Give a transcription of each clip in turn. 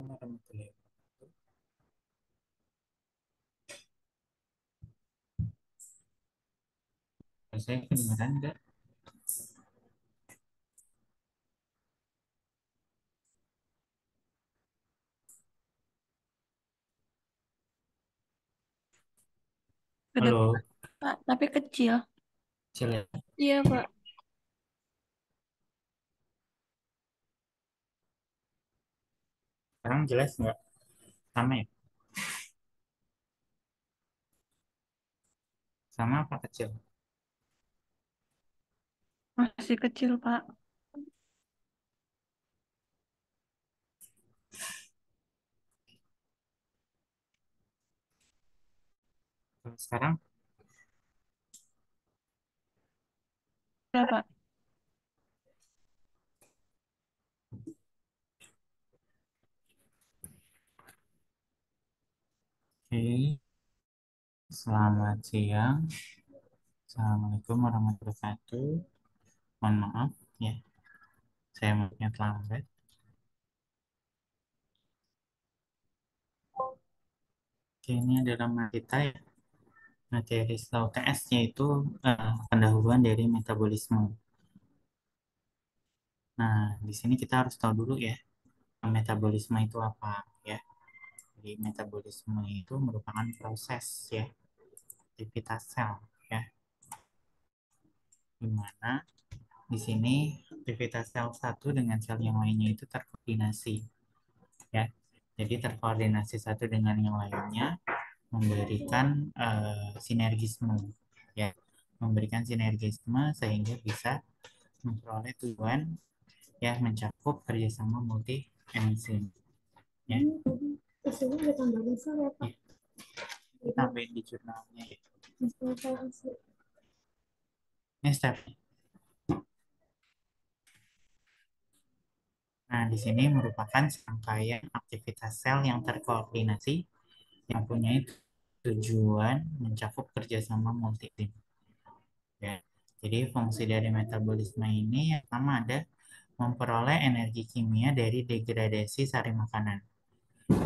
Warahmatullahi wabarakatuh. Saya kedengaran nggak? Kedengaran, Halo, Pak, tapi kecil. Cile. Iya, Pak. Sekarang jelas nggak? Sama ya? Sama apa kecil? Masih kecil, Pak. Kalau sekarang, Udah, Pak. oke. Selamat siang. Assalamualaikum warahmatullahi wabarakatuh. Mohon maaf ya, saya maunya terlambat. Oke, ini adalah materi kita ya. Materi STAU TS yaitu pendahuluan dari metabolisme. Nah, di sini kita harus tahu dulu ya, metabolisme itu apa ya. Jadi metabolisme itu merupakan proses ya, aktivitas sel ya, di mana di sini aktivitas sel satu dengan sel yang lainnya itu terkoordinasi ya. Jadi terkoordinasi satu dengan yang lainnya memberikan sinergisme ya, memberikan sinergisme sehingga bisa memperoleh tujuan ya, mencakup kerjasama multi enzim ya. Isinya ada tambahan sel ya Pak? Ya, tambahin di jurnalnya ya. Ini step. Nah, di sini merupakan serangkaian aktivitas sel yang terkoordinasi yang mempunyai tujuan mencakup kerjasama multi tim. Ya. Jadi fungsi dari metabolisme ini yang pertama ada memperoleh energi kimia dari degradasi sari makanan.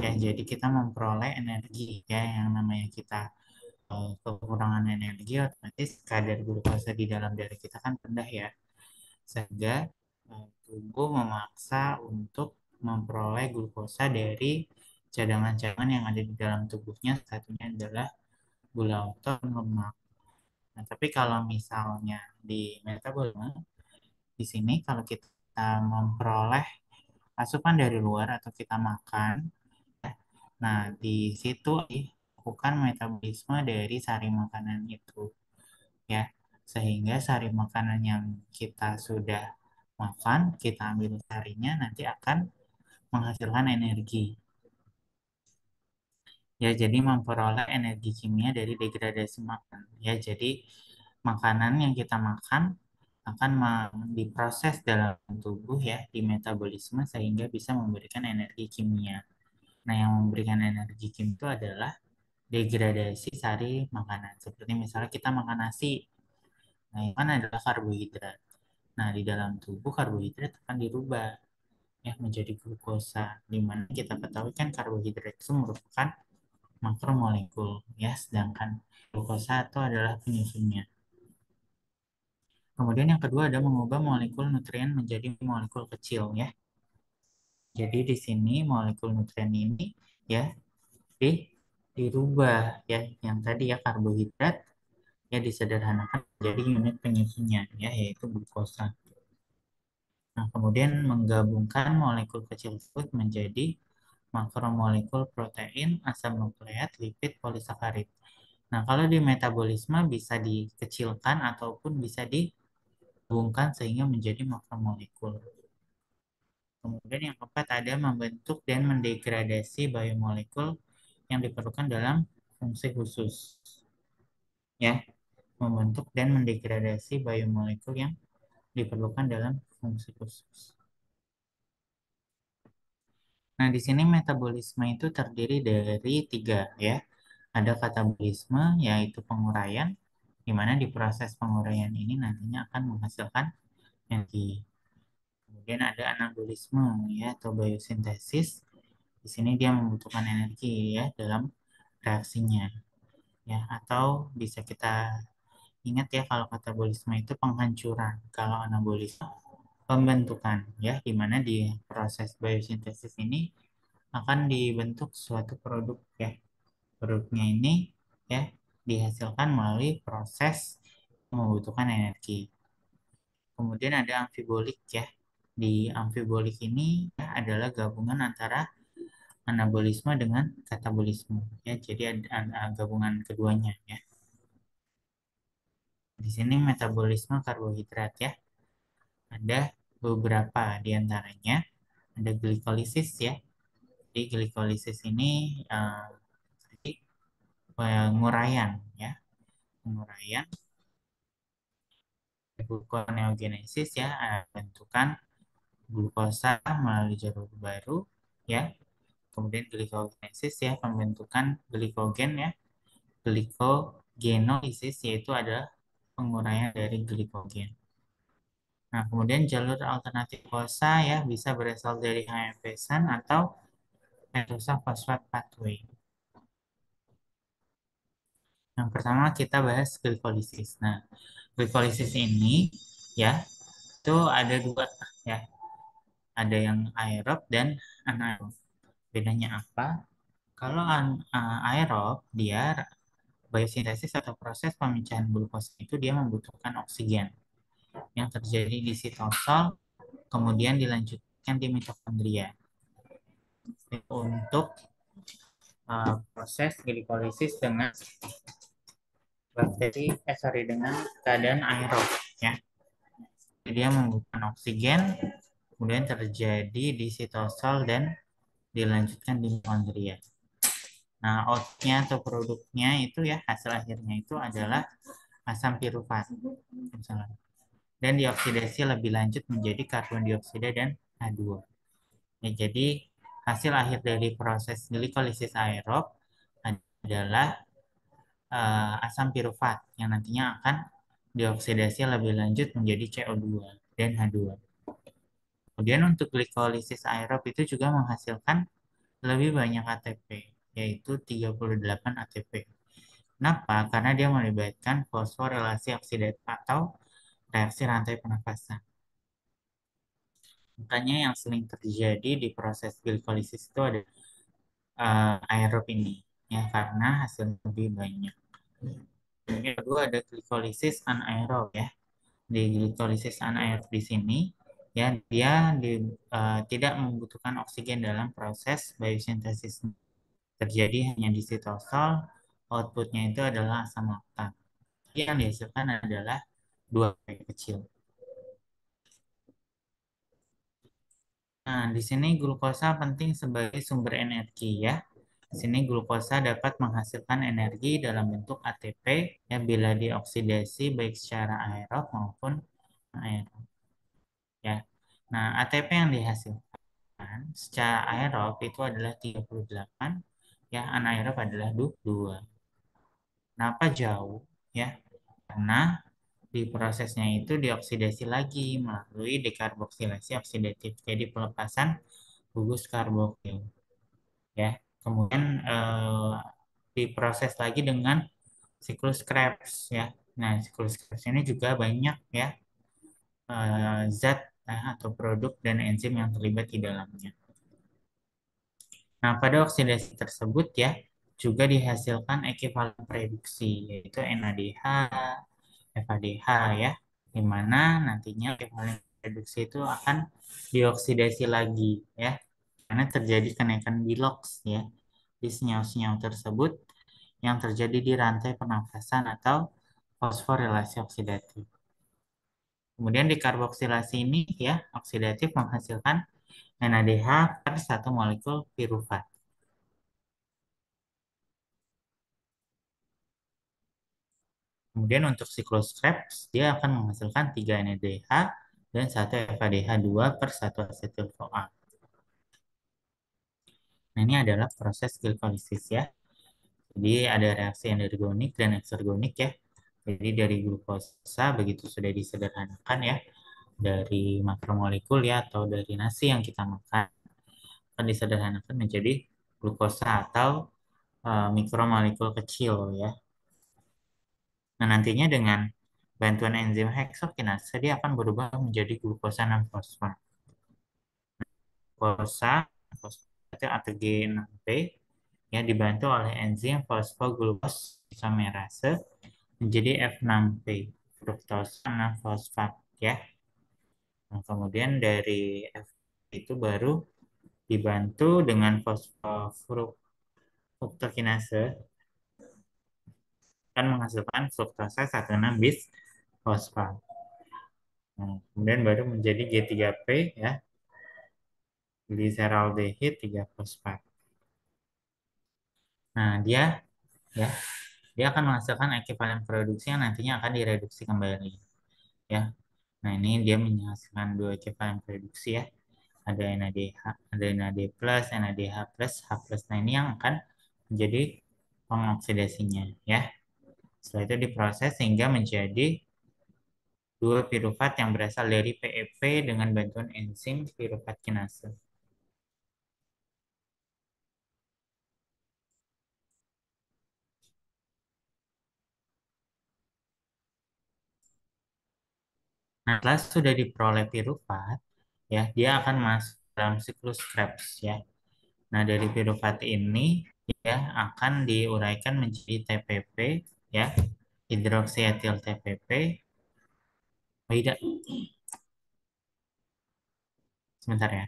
Ya, jadi kita memperoleh energi ya, yang namanya kita kekurangan energi, otomatis kadar glukosa di dalam darah kita kan rendah ya, sehingga tubuh memaksa untuk memperoleh glukosa dari cadangan-cadangan yang ada di dalam tubuhnya. Satunya adalah gula otot dan lemak. Nah, tapi kalau misalnya di metabolisme, di sini kalau kita memperoleh asupan dari luar atau kita makan, nah di situ dilakukan metabolisme dari sari makanan itu ya. Sehingga sari makanan yang kita sudah makan, kita ambil sarinya nanti akan menghasilkan energi. Ya, jadi memperoleh energi kimia dari degradasi makan. Ya, jadi makanan yang kita makan akan diproses dalam tubuh ya, di metabolisme sehingga bisa memberikan energi kimia. Nah, yang memberikan energi kimia itu adalah degradasi sari makanan. Seperti misalnya kita makan nasi, nah itu kan adalah karbohidrat. Nah, di dalam tubuh karbohidrat akan dirubah ya menjadi glukosa, di mana kita ketahui kan karbohidrat itu merupakan makromolekul ya, sedangkan glukosa itu adalah penyusunnya. Kemudian yang kedua ada mengubah molekul nutrien menjadi molekul kecil ya. Jadi di sini molekul nutrien ini ya di dirubah ya, yang tadi ya karbohidrat ya disederhanakan menjadi unit penyusunnya ya, yaitu glukosa. Nah, kemudian menggabungkan molekul kecil tersebut menjadi makromolekul protein, asam nukleat, lipid, polisakarid. Nah, kalau di metabolisme bisa dikecilkan ataupun bisa digabungkan sehingga menjadi makromolekul. Kemudian yang keempat ada membentuk dan mendegradasi biomolekul yang diperlukan dalam fungsi khusus. Ya, membentuk dan mendegradasi biomolekul yang diperlukan dalam fungsi khusus. Nah, di sini metabolisme itu terdiri dari tiga ya. Ada katabolisme, yaitu penguraian, di mana di proses penguraian ini nantinya akan menghasilkan energi. Kemudian ada anabolisme ya, atau biosintesis, Di sini dia membutuhkan energi ya dalam reaksinya ya, atau bisa kita ingat ya kalau katabolisme itu penghancuran, kalau anabolisme pembentukan ya, di mana di proses biosintesis ini akan dibentuk suatu produk ya. Produknya ini ya dihasilkan melalui proses yang membutuhkan energi. Kemudian ada amfibolik ya. Di amfibolik ini ya, adalah gabungan antara anabolisme dengan katabolisme ya. Jadi ada gabungan keduanya ya. Di sini metabolisme karbohidrat ya. Ada beberapa di antaranya. Ada glikolisis ya. Jadi glikolisis ini jadi penguraian ya. Penguraian gluconeogenesis ya, bentukan glukosa melalui jalur baru ya. Kemudian glikogenesis ya, pembentukan glikogen ya. Glikogenolysis yaitu adalah penguraian dari glikogen. Nah, kemudian jalur alternatif kosa ya bisa berasal dari HMP-san atau pentosa fosfat pathway. Yang pertama kita bahas glikolisis. Nah, glikolisis ini ya itu ada dua ya, ada yang aerob dan anaerob. Bedanya apa? Kalau aerob dia biosintesis atau proses pemecahan glukosa itu dia membutuhkan oksigen yang terjadi di sitosol, kemudian dilanjutkan di mitokondria untuk proses glikolisis dengan dengan keadaan aerob ya. Jadi dia membutuhkan oksigen, kemudian terjadi di sitosol dan dilanjutkan di mitokondria. Nah, outnya atau produknya itu ya, hasil akhirnya itu adalah asam pirufat misalnya. Dan dioksidasi lebih lanjut menjadi karbon dioksida dan H2. Ya, jadi hasil akhir dari proses glikolisis aerob adalah asam pirufat yang nantinya akan dioksidasi lebih lanjut menjadi CO2 dan H2. Kemudian untuk glikolisis aerob itu juga menghasilkan lebih banyak ATP, yaitu 38 ATP. Kenapa? Karena dia melibatkan fosforilasi oksidatif atau reaksi rantai pernapasan. Makanya yang sering terjadi di proses glikolisis itu ada aerob ini, ya karena hasilnya lebih banyak. Yang kedua ada glikolisis anaerob ya. Di glikolisis anaerob di sini ya dia tidak membutuhkan oksigen dalam proses biosintesis. Terjadi hanya di sitosol, outputnya itu adalah asam laktat. Yang dihasilkan adalah dua kecil. Nah, di sini glukosa penting sebagai sumber energi ya. Di sini glukosa dapat menghasilkan energi dalam bentuk ATP ya bila dioksidasi baik secara aerob maupun anaerob ya. Nah, ATP yang dihasilkan secara aerob itu adalah 38 ya, anaerob adalah 2. Kenapa jauh ya? Karena di prosesnya itu dioksidasi lagi melalui dekarboksilasi oksidatif. Jadi pelepasan gugus karboksil ya. Kemudian diproses lagi dengan siklus Krebs ya. Nah, siklus Krebs ini juga banyak ya zat atau produk dan enzim yang terlibat di dalamnya. Nah, pada oksidasi tersebut ya juga dihasilkan ekivalen reduksi yaitu NADH, FADH ya, di mana nantinya ekivalen reduksi itu akan dioksidasi lagi ya, karena terjadi kenaikan bilox ya di senyawa-senyawa tersebut yang terjadi di rantai pernafasan atau fosforilasi oksidatif. Kemudian dikarboksilasi ini ya, oksidatif menghasilkan NADH per satu molekul pirufat. Kemudian untuk siklus Krebs, dia akan menghasilkan 3 NADH dan 1 FADH2 per 1 asetil-CoA. Nah, ini adalah proses glikolisis ya. Jadi ada reaksi endergonik dan eksergonik ya. Jadi dari glukosa begitu sudah disederhanakan ya, dari makromolekul ya atau dari nasi yang kita makan. akan disederhanakan menjadi glukosa atau mikromolekul kecil ya. Nah, nantinya dengan bantuan enzim heksokinase dia akan berubah menjadi glukosa 6-fosfat. Glukosa fosfat atau G6P ya dibantu oleh enzim fosfoglukosamerase menjadi F6P, fruktosa 6-fosfat ya. Nah, kemudian dari F itu baru dibantu dengan fosfofruktokinase akan menghasilkan fruktosa 16 bis fosfat. Nah, kemudian baru menjadi G3P ya, gliseraldehid 3 fosfat. Nah, ya, dia akan menghasilkan ekivalen produksi yang nantinya akan direduksi kembali ya. Nah, ini dia menghasilkan dua ekivalen produksi ya. Ada NADH, ada NAD plus, NADH plus, H plus. Nah, ini yang akan menjadi pengoksidasinya ya. Setelah itu diproses sehingga menjadi dua piruvat yang berasal dari PEP dengan bantuan enzim piruvat kinase. Nah, setelah sudah diperoleh piruvat, ya, dia akan masuk dalam siklus Krebs ya. Nah, dari piruvat ini ya akan diuraikan menjadi TPP ya, hidroksietil TPP. Oh, tidak, sebentar ya.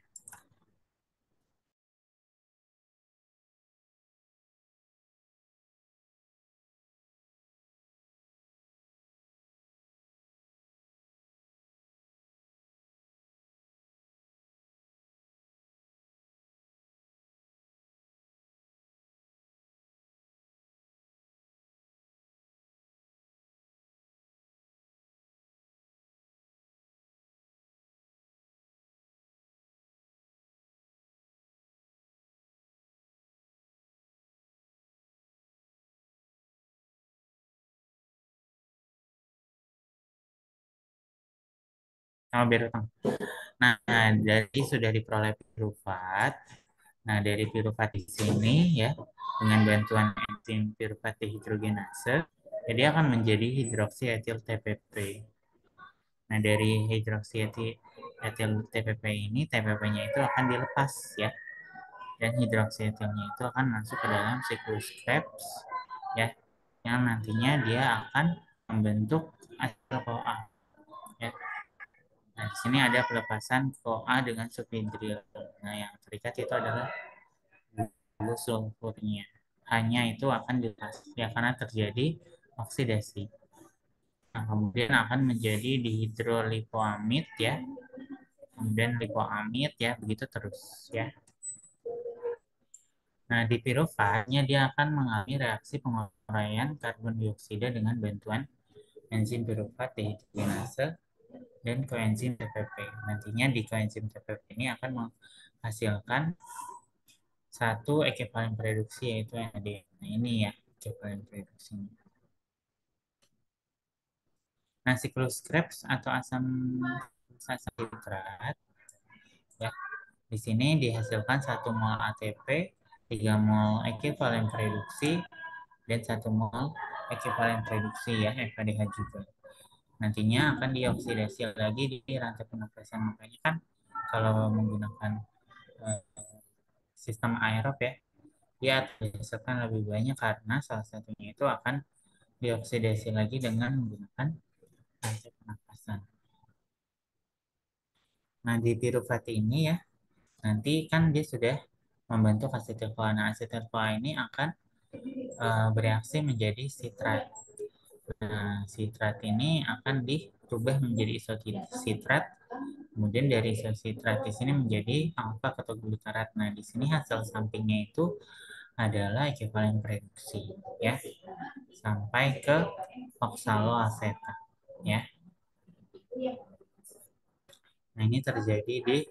Sama biru teng. Nah, dari sudah diperoleh piruvat. Nah, dari piruvat di sini ya, dengan bantuan enzim piruvat dehidrogenase, jadi akan menjadi hidroksietil TPP. Nah, dari hidroksietil TPP ini, TPP-nya itu akan dilepas ya, dan hidroksietilnya itu akan masuk ke dalam siklus Krebs ya, yang nantinya dia akan membentuk asetil CoA ya. Nah, di sini ada pelepasan CoA dengan subhidril. Nah, yang terikat itu adalah gulu sulfurnya. Hanya itu akan dilepas ya karena terjadi oksidasi. Nah, kemudian akan menjadi dihidrolipoamid ya, kemudian lipoamid ya, begitu terus ya. Nah, di piruvatnya dia akan mengalami reaksi penguraian karbon dioksida dengan bantuan enzim piruvat dehidrogenase dan koenzim TPP. Nantinya di koenzim TPP ini akan menghasilkan satu ekivalen reduksi yaitu NAD. Nah, ini ya ekivalen reduksinya. Nah, siklus Krebs atau asam sitrat ya. Di sini dihasilkan 1 mol ATP, 3 mol ekivalen reduksi, dan 1 mol ekivalen reduksi ya FADH juga. Nantinya akan dioksidasi lagi di rantai penapasan. Makanya kan kalau menggunakan eh, sistem aerob ya, dia dihasilkan lebih banyak karena salah satunya itu akan dioksidasi lagi dengan menggunakan rantai penapasan. Nah, di piruvat ini ya, nanti kan dia sudah membentuk asetil-CoA. Nah, asetil-CoA ini akan bereaksi menjadi sitrat. Nah, sitrat ini akan dirubah menjadi isositrat. Kemudian dari isositrat di sini menjadi alfa ketoglutarat. Nah, di sini hasil sampingnya itu adalah ekivalen reduksi ya sampai ke oksaloasetat ya. Nah, ini terjadi di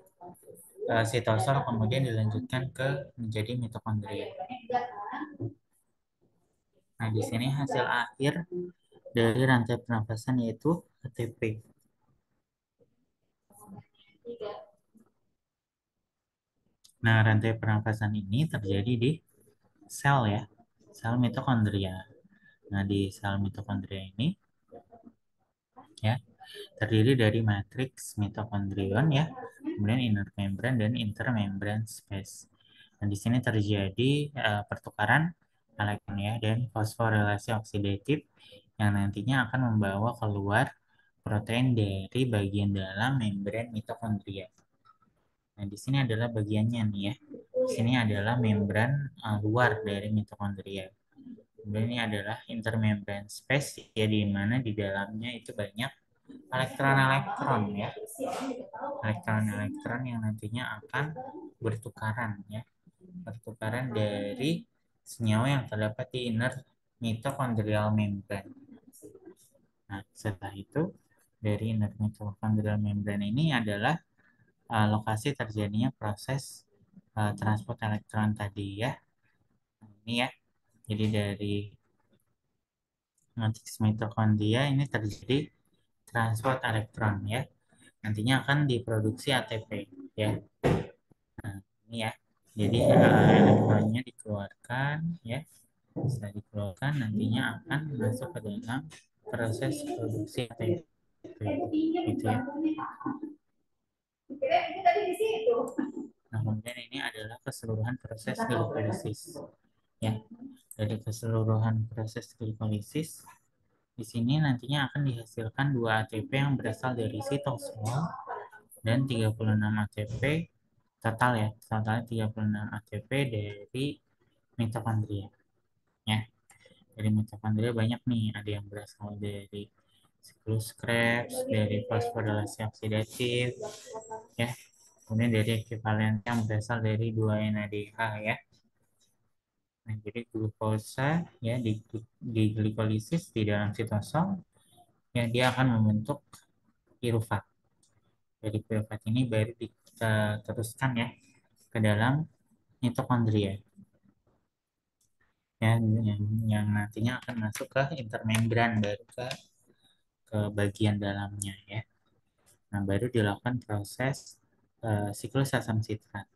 sitosol kemudian dilanjutkan ke menjadi mitokondria. Nah, di sini hasil akhir dari rantai pernapasan yaitu ATP. Nah, rantai pernapasan ini terjadi di sel ya, sel mitokondria. Nah, di sel mitokondria ini ya terdiri dari matriks mitokondrion ya, kemudian inner membran dan intermembran space. Dan di sini terjadi pertukaran elektron ya dan fosforilasi oksidatif yang nantinya akan membawa keluar protein dari bagian dalam membran mitokondria. Nah, di sini adalah bagiannya nih ya. Di sini adalah membran luar dari mitokondria. Kemudian ini adalah intermembran space ya, di mana di dalamnya itu banyak elektron-elektron ya, elektron-elektron yang nantinya akan bertukaran ya, bertukaran dari senyawa yang terdapat di inner mitochondrial membrane. Nah, setelah itu dari inner mitochondrial membrane ini adalah lokasi terjadinya proses transport elektron tadi ya. Nah, ini ya, jadi dari matriks mitokondria ini terjadi transport elektron ya. Nantinya akan diproduksi ATP ya. Nah, ini ya. Jadi elektronnya dikeluarkan ya. Setelah dikeluarkan nantinya akan masuk ke dalam proses produksi ATP gitu ya. Nah, kemudian ini adalah keseluruhan proses glikolisis ya. Dari keseluruhan proses glikolisis di sini nantinya akan dihasilkan 2 ATP yang berasal dari sitosol dan 36 ATP total ya, totalnya 36 ATP dari mitokondria ya. Dari mitokondria banyak nih, ada yang berasal dari siklus Krebs, dari fosforilasi oksidatif ya, kemudian dari ekivalen yang berasal dari 2 NADH ya. Nah, jadi glukosa ya di glikolisis di dalam sitosol ya, dia akan membentuk pirufat. Dari pirufat ini baru kita teruskan ya ke dalam mitokondria ya, yang nantinya akan masuk ke intermembran, baru ke bagian dalamnya ya. Nah, baru dilakukan proses siklus asam sitrat.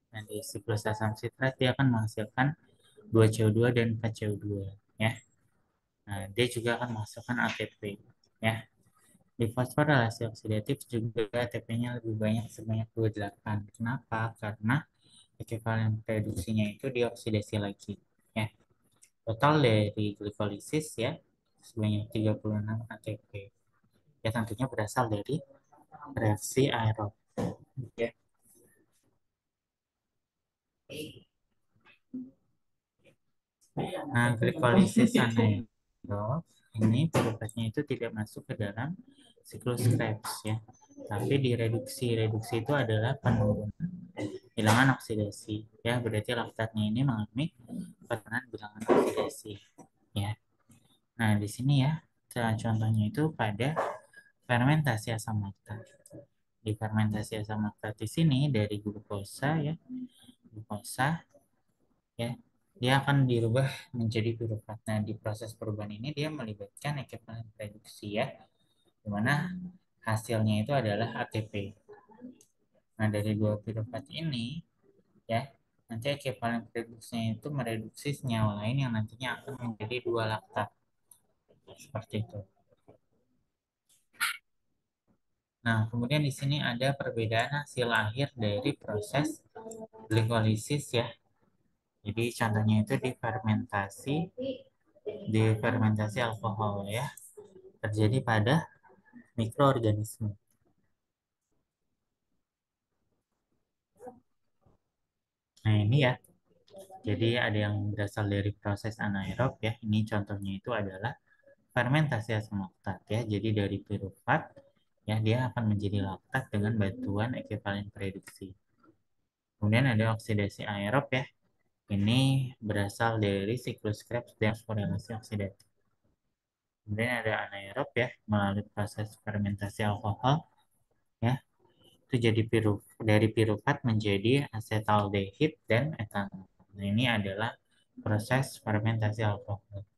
Nah, di siklus asam sitrat dia akan menghasilkan 2CO2 dan 4CO2 ya. Nah, dia juga akan menghasilkan ATP ya. Di fosforilasi oksidatif juga ATP-nya lebih banyak sebanyak 28. Kenapa? Karena ekivalen reduksinya itu dioksidasi lagi ya. Total dari glikolisis ya sebanyak 36 ATP. Ya, tentunya berasal dari reaksi aerob ya. Nah, glikolisis anaerob ini penyebabnya itu tidak masuk ke dalam siklus Krebs ya. Tapi direduksi. Reduksi itu adalah penurunan bilangan oksidasi ya. Berarti laktatnya ini mengalami penurunan bilangan oksidasi ya. Nah, di sini ya contohnya itu pada fermentasi asam laktat. Di fermentasi asam laktat di sini dari glukosa ya, glukosa ya, dia akan dirubah menjadi pirufat. Nah, di proses perubahan ini dia melibatkan ekvivalent reduksi ya, di mana hasilnya itu adalah ATP. Nah, dari 2 pirufat ini ya, nanti ekvivalent reduksinya itu mereduksi senyawa lain yang nantinya akan menjadi 2 laktat. Seperti itu. Nah, kemudian di sini ada perbedaan hasil akhir dari proses glikolisis ya. Jadi contohnya itu di fermentasi alkohol ya, terjadi pada mikroorganisme. Nah, ini ya. Jadi ada yang berasal dari proses anaerob ya. Ini contohnya itu adalah fermentasi asam laktat ya. Jadi dari pirufat ya dia akan menjadi laktat dengan bantuan ekivalen reduksi. Kemudian ada oksidasi aerob ya. Ini berasal dari siklus Krebs dan fosforilasi oksidatif. Kemudian ada anaerob ya, melalui proses fermentasi alkohol ya. Itu jadi dari pirufat menjadi asetaldehid dan etanol. Nah, ini adalah proses fermentasi alkohol.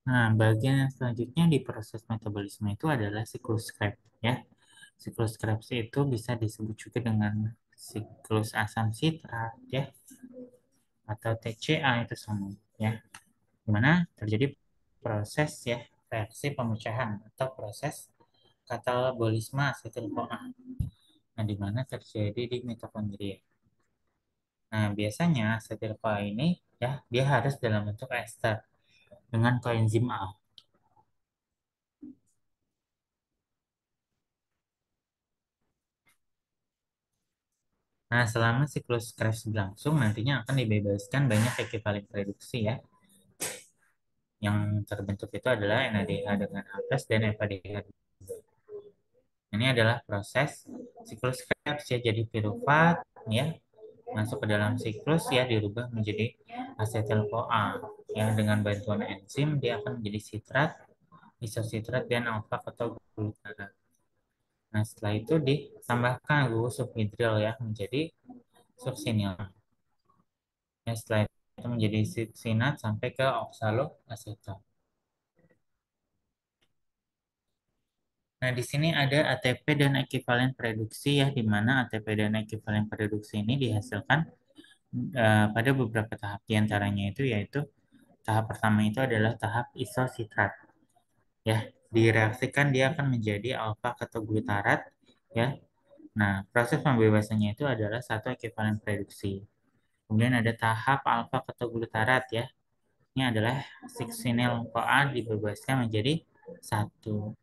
Nah, bagian yang selanjutnya di proses metabolisme itu adalah siklus Krebs ya. Siklus Krebs itu bisa disebut juga dengan siklus asam sitrat ya, atau TCA itu sama ya, di mana terjadi proses ya, reaksi pemecahan atau proses katabolisme asetil-CoA. Nah, di mana terjadi di mitokondria. Nah, biasanya asetil-CoA ini ya, dia harus dalam bentuk ester dengan koenzim A. Nah, selama siklus Krebs berlangsung, nantinya akan dibebaskan banyak ekivalen reduksi ya. Yang terbentuk itu adalah NADH dengan H+ dan FADH. Ini adalah proses siklus Krebs ya, jadi piruvat ya, masuk ke dalam siklus ya, dirubah menjadi asetil-CoA ya, dengan bantuan enzim dia akan menjadi sitrat, isositrat, dan alfa ketoglutarate. Nah, setelah itu ditambahkan gugus subhidril ya, menjadi suksinil. Ya, setelah itu menjadi suksinat sampai ke oksaloasetat. Nah, di sini ada ATP dan ekivalen reduksi ya, di mana ATP dan ekivalen reduksi ini dihasilkan pada beberapa tahap. Di antaranya itu yaitu tahap pertama itu adalah tahap isositrat. Ya, direaksikan dia akan menjadi alfa ketoglutarat ya. Nah, proses pembebasannya itu adalah satu ekivalen reduksi. Kemudian ada tahap alfa ketoglutarat ya. Ini adalah suksinil CoA dibebaskan menjadi satu.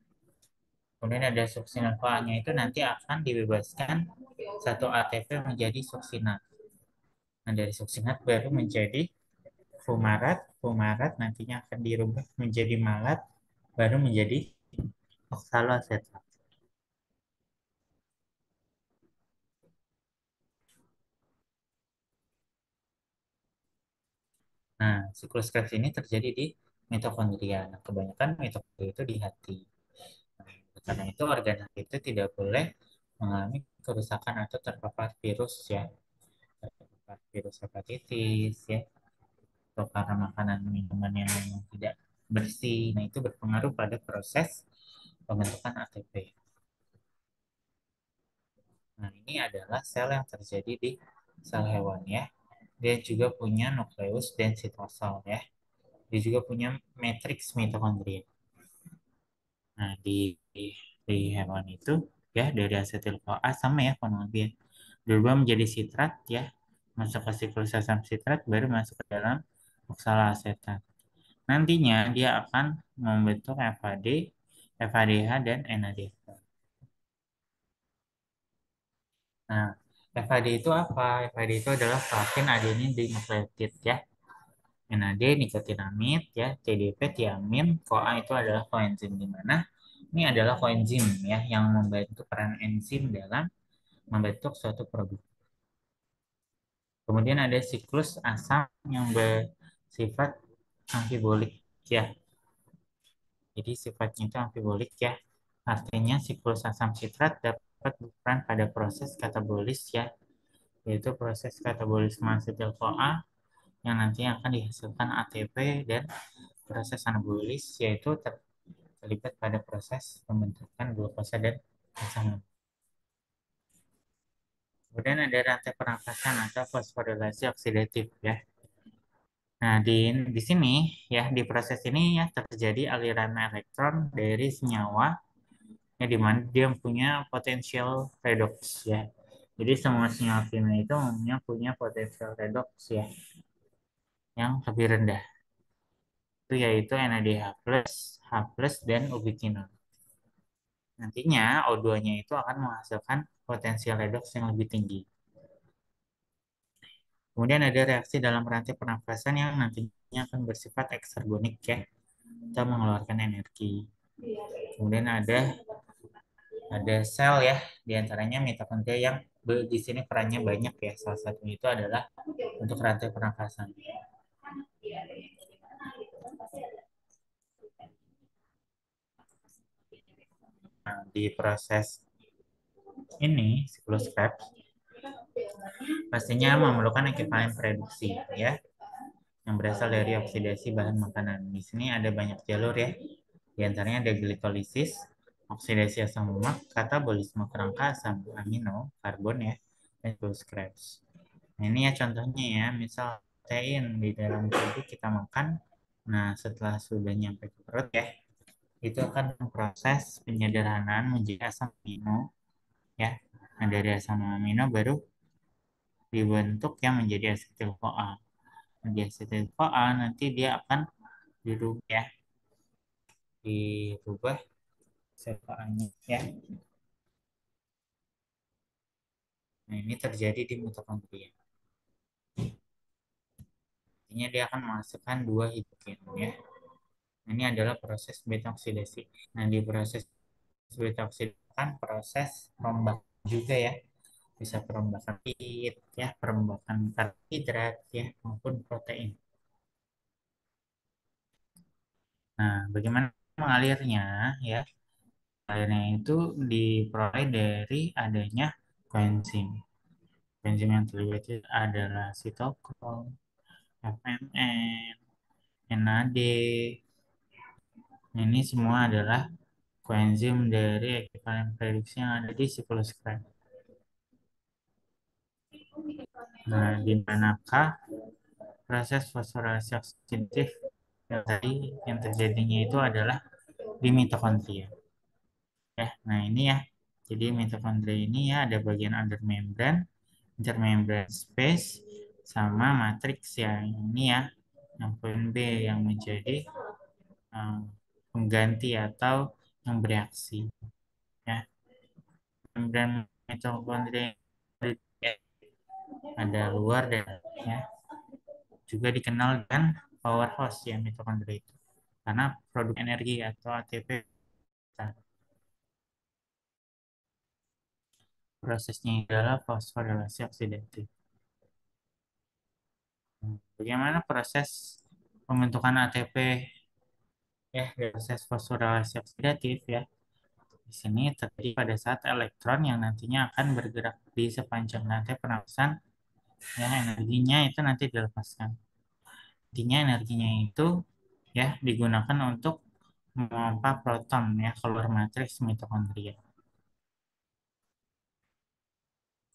Kemudian ada suksinil CoA-nya itu nanti akan dibebaskan satu ATP menjadi suksinat. Nah, dari suksinat baru menjadi fumarat, fumarat nantinya akan dirubah menjadi malat, baru menjadi oksaloasetat. Nah, siklus Krebs ini terjadi di mitokondria. Nah, kebanyakan mitokondria itu di hati. Nah, karena itu organ hati itu tidak boleh mengalami kerusakan atau terpapar virus ya, terpapar virus hepatitis ya, atau karena makanan minuman yang tidak bersih. Nah, itu berpengaruh pada proses pembentukan ATP. Nah, ini adalah sel yang terjadi di sel hewan ya. Dia juga punya nukleus dan sitosol ya. Dia juga punya matriks mitokondria. Nah, di hewan itu ya, dari asetil CoA sama ya kurang lebih ya. Berubah menjadi sitrat ya. Masuk ke siklus asam sitrat baru masuk ke dalam oksaloasetat. Nantinya dia akan membentuk FAD, FADH, dan NADH. Nah, FAD itu apa? FAD itu adalah protein adenin dinukleotid ya. NAD nikotinamid ya, TDP tiamin, CoA itu adalah koenzim, di mana ini adalah koenzim ya yang membantu peran enzim dalam membentuk suatu produk. Kemudian ada siklus asam yang bersifat amfibolik ya. Jadi sifatnya itu amfibolik ya. Artinya siklus asam sitrat dapat berperan pada proses katabolis ya, yaitu proses katabolisme asetil CoA yang nantinya akan dihasilkan ATP, dan proses anabolis yaitu terlibat pada proses pembentukan glukosa dan asam lambung. Kemudian ada rantai pernapasan atau fosforilasi oksidatif ya. Nah, di sini ya, di proses ini ya terjadi aliran elektron dari senyawa ya, di mana dia punya potensial redox ya. Jadi semua senyawa kimia itu umumnya punya potensial redox ya yang lebih rendah. Itu yaitu NADH+, H+, dan ubiquinol. Nantinya O2-nya itu akan menghasilkan potensial redox yang lebih tinggi. Kemudian ada reaksi dalam rantai pernafasan yang nantinya akan bersifat eksergonik ya, atau mengeluarkan energi. Kemudian ada sel ya, diantaranya mitokondria yang di sini perannya banyak ya. Salah satunya itu adalah untuk rantai pernafasan. Nah, di proses ini siklus Krebs pastinya memerlukan ekivalen produksi ya, yang berasal dari oksidasi bahan makanan. Di sini ada banyak jalur ya. Di antaranya ada glikolisis, oksidasi asam lemak, katabolisme kerangka asam amino, karbon ya, dan juga Krebs. Nah, ini ya contohnya ya, misal protein di dalam tubuh kita makan, nah setelah sudah nyampe ke perut ya, itu akan memproses penyederhanaan menjadi asam amino ya. Nah, dari asam amino baru dibentuk yang menjadi asetil CoA. Nah, di asetil CoA nanti dia akan dirubah ya, dirubah sel CoA-nya ya. Nah, ini terjadi di mitokondria. Artinya dia akan menghasilkan dua hidrogen ya. Nah, ini adalah proses beta oksidasi. Nah, di proses beta oksidasi kan proses perombakan juga ya. Bisa perombakan lipid ya, perombakan karbohidrat ya, maupun protein. Nah, bagaimana mengalirnya ya? Alirnya itu diperoleh dari adanya koenzim. Koenzim yang terlibat itu adalah sitokrom, FMN, NAD. Ini semua adalah koenzim dari ekvivalent reduksi yang ada di siklus Krebs. Nah, di manakah proses fosforilasi oksidatif yang tadi yang terjadinya itu adalah di mitokondria. Ya, nah ini ya. Jadi mitokondria ini ya ada bagian under membrane, intermembrane space, sama matriks yang ini ya, yang poin B yang menjadi uh, pengganti atau yang bereaksi. Ya, membran mitokondria ada luar dan ya juga dikenal dengan powerhouse ya mitokondria itu karena produk energi atau ATP. Prosesnya adalah fosforilasi oksidatif. Bagaimana proses pembentukan ATP ya, proses fosforilasi oksidatif ya. Di sini terjadi pada saat elektron yang nantinya akan bergerak di sepanjang rantai pernapasan, ya energinya itu nanti dilepaskan. Intinya energinya itu ya digunakan untuk memompa proton ya keluar matriks mitokondria.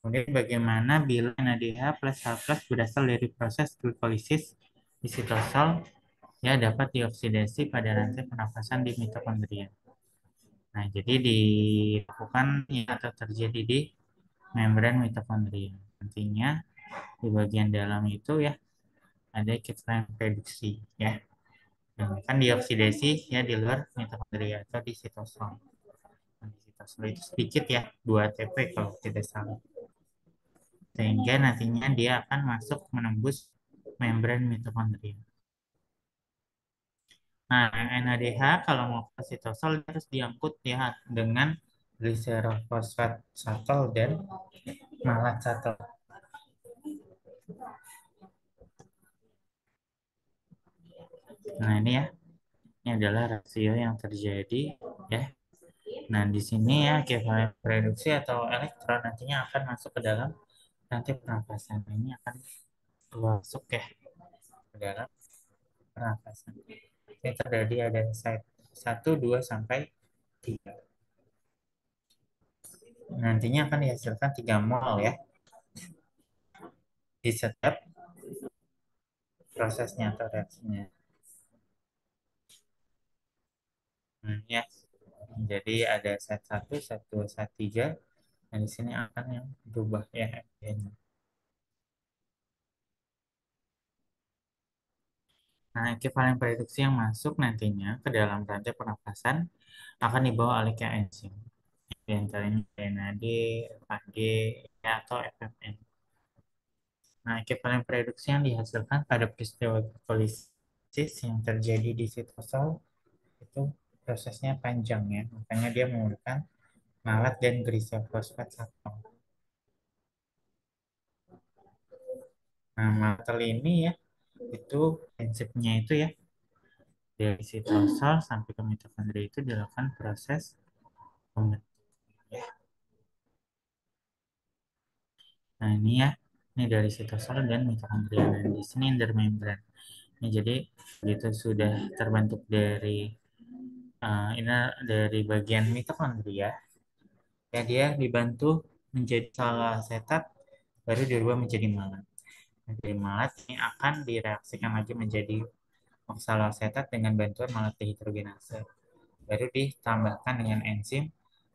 Kemudian bagaimana bila NADH plus H plus berasal dari proses glikolisis di sitosol ya dapat dioksidasi pada rantai pernapasan di mitokondria. Nah, jadi dilakukan ya, atau terjadi di membran mitokondria. Nantinya di bagian dalam itu ya ada ekvivalent reduksi ya. Dan kan dioksidasi ya di luar mitokondria atau di sitosol. Nah, di sitosol itu sedikit ya, 2 ATP kalau tidak salah. Sehingga nantinya dia akan masuk menembus membran mitokondria. Nah, NADH kalau mau ke sitosol harus diangkut ya dengan gliserofosfat shuttle dan malat shuttle. Nah, ini ya, ini adalah rasio yang terjadi ya. Nah, di sini ya ekivalen reduksi atau elektron nantinya akan masuk ke dalam rantai pernapasan. Ini akan masuk ya ke dalam pernapasan. Ini terjadi ada satu, 2 sampai 3. Nantinya akan dihasilkan 3 mol ya di setiap prosesnya atau reaksinya. Ya. Jadi ada set satu, set 2, set 3. Nah, di sini akan yang berubah ya. Nah, ekivalen reduksi yang masuk nantinya ke dalam rantai pernapasan akan dibawa oleh kayak enzim. Di antaranya DNAD, FAD, atau FFN. Nah, ekivalen reduksi yang dihasilkan pada peristiwa glikolisis yang terjadi di sitosol itu prosesnya panjang ya. Makanya dia menggunakan malat dan glisofosfat sakral. Nah, malat ini ya itu prinsipnya itu ya dari sitosol sampai ke mitokondria itu dilakukan proses pembentukan. Ya. Nah, ini ya, ini dari sitosol dan mitokondria. Dan di sini intermembran. Nah, jadi itu sudah terbentuk dari Ini dari bagian mitokondria. Ya, dia dibantu menjadi sel asetat, baru dirubah menjadi malat. Nah, dari malat ini akan direaksikan lagi menjadi oksaloasetat dengan bantuan malat dehidrogenase. Baru ditambahkan dengan enzim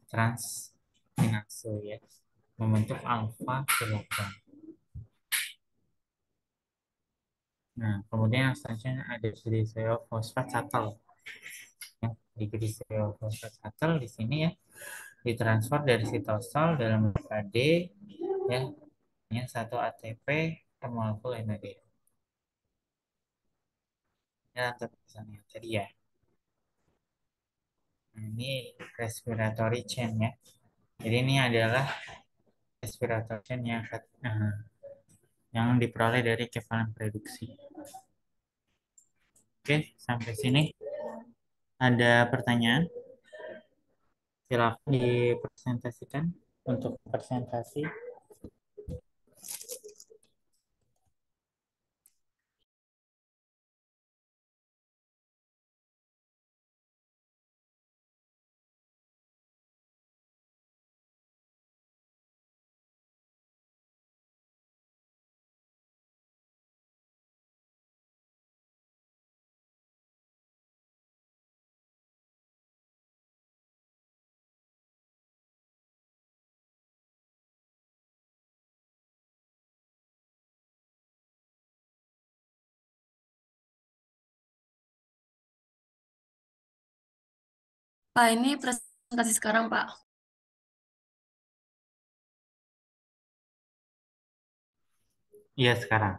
transkinase ya, membentuk alfa kilokron. Nah, kemudian yang selanjutnya ada glycerol-fosfat shuttle. Ya, di glycerol-fosfat shuttle di sini ya ditransfer dari sitosol dalam AD ya, hanya 1 ATP per molekul NAD. Ya, pesannya tadi ya. Nah, ini respiratory chain ya. Jadi ini adalah respiratory chain yang diperoleh dari kevalen produksi. Oke, sampai sini ada pertanyaan? Silakan dipresentasikan untuk presentasi. Pak, ini presentasi sekarang, Pak. Iya, sekarang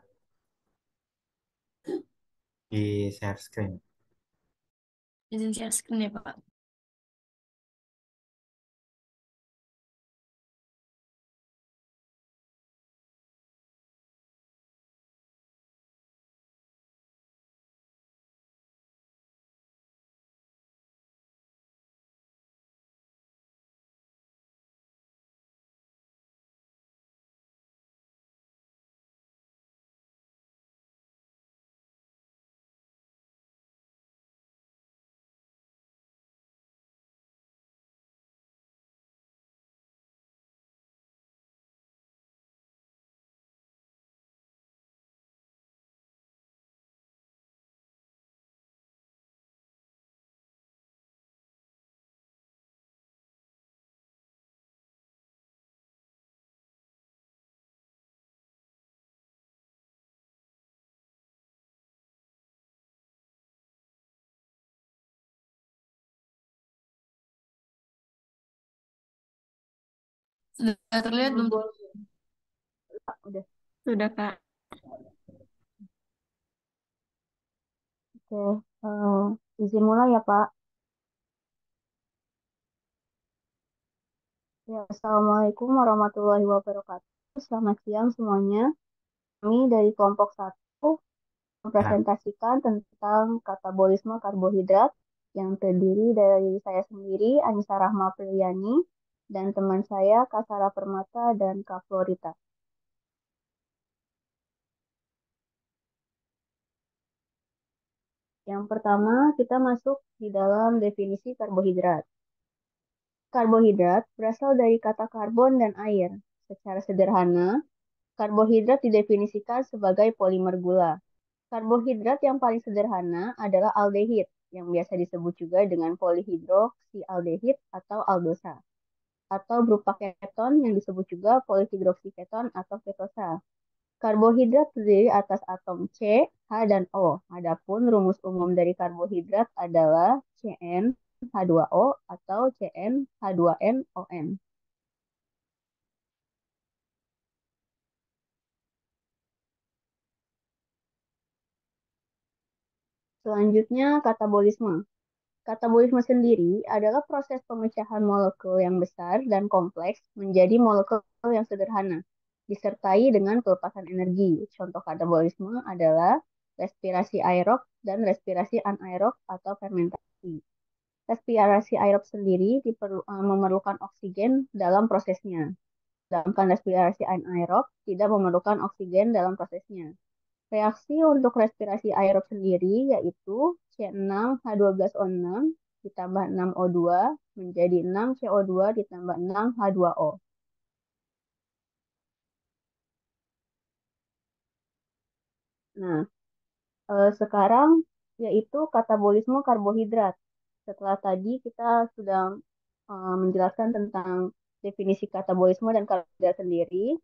di share screen. Izin share screen ya, Pak. Sudah terlihat belum? Udah. Sudah, Kak. Oke, izin mulai ya Pak. Ya, Assalamualaikum warahmatullahi wabarakatuh. Selamat siang semuanya. Kami dari kelompok satu Ya, mempresentasikan tentang katabolisme karbohidrat yang terdiri dari saya sendiri, Anissa Rahma Priyani, dan teman saya, Kak Sarah Permata dan Kak Florita. Yang pertama, kita masuk di dalam definisi karbohidrat. Karbohidrat berasal dari kata karbon dan air. Secara sederhana, karbohidrat didefinisikan sebagai polimer gula. Karbohidrat yang paling sederhana adalah aldehid, yang biasa disebut juga dengan polihidroksialdehid atau aldosa, atau berupa keton yang disebut juga polihidroksiketon atau ketosa. Karbohidrat terdiri atas atom C, H, dan O. Adapun rumus umum dari karbohidrat adalah CnH2O atau CnH2nON. Selanjutnya, katabolisme. Katabolisme sendiri adalah proses pemecahan molekul yang besar dan kompleks menjadi molekul yang sederhana, disertai dengan pelepasan energi. Contoh katabolisme adalah respirasi aerob dan respirasi anaerob atau fermentasi. Respirasi aerob sendiri memerlukan oksigen dalam prosesnya, sedangkan respirasi anaerob tidak memerlukan oksigen dalam prosesnya. Reaksi untuk respirasi aerob sendiri yaitu C6H12O6 ditambah 6O2 menjadi 6CO2 ditambah 6H2O. Nah, sekarang yaitu katabolisme karbohidrat. Setelah tadi kita sudah menjelaskan tentang definisi katabolisme dan karbohidrat sendiri.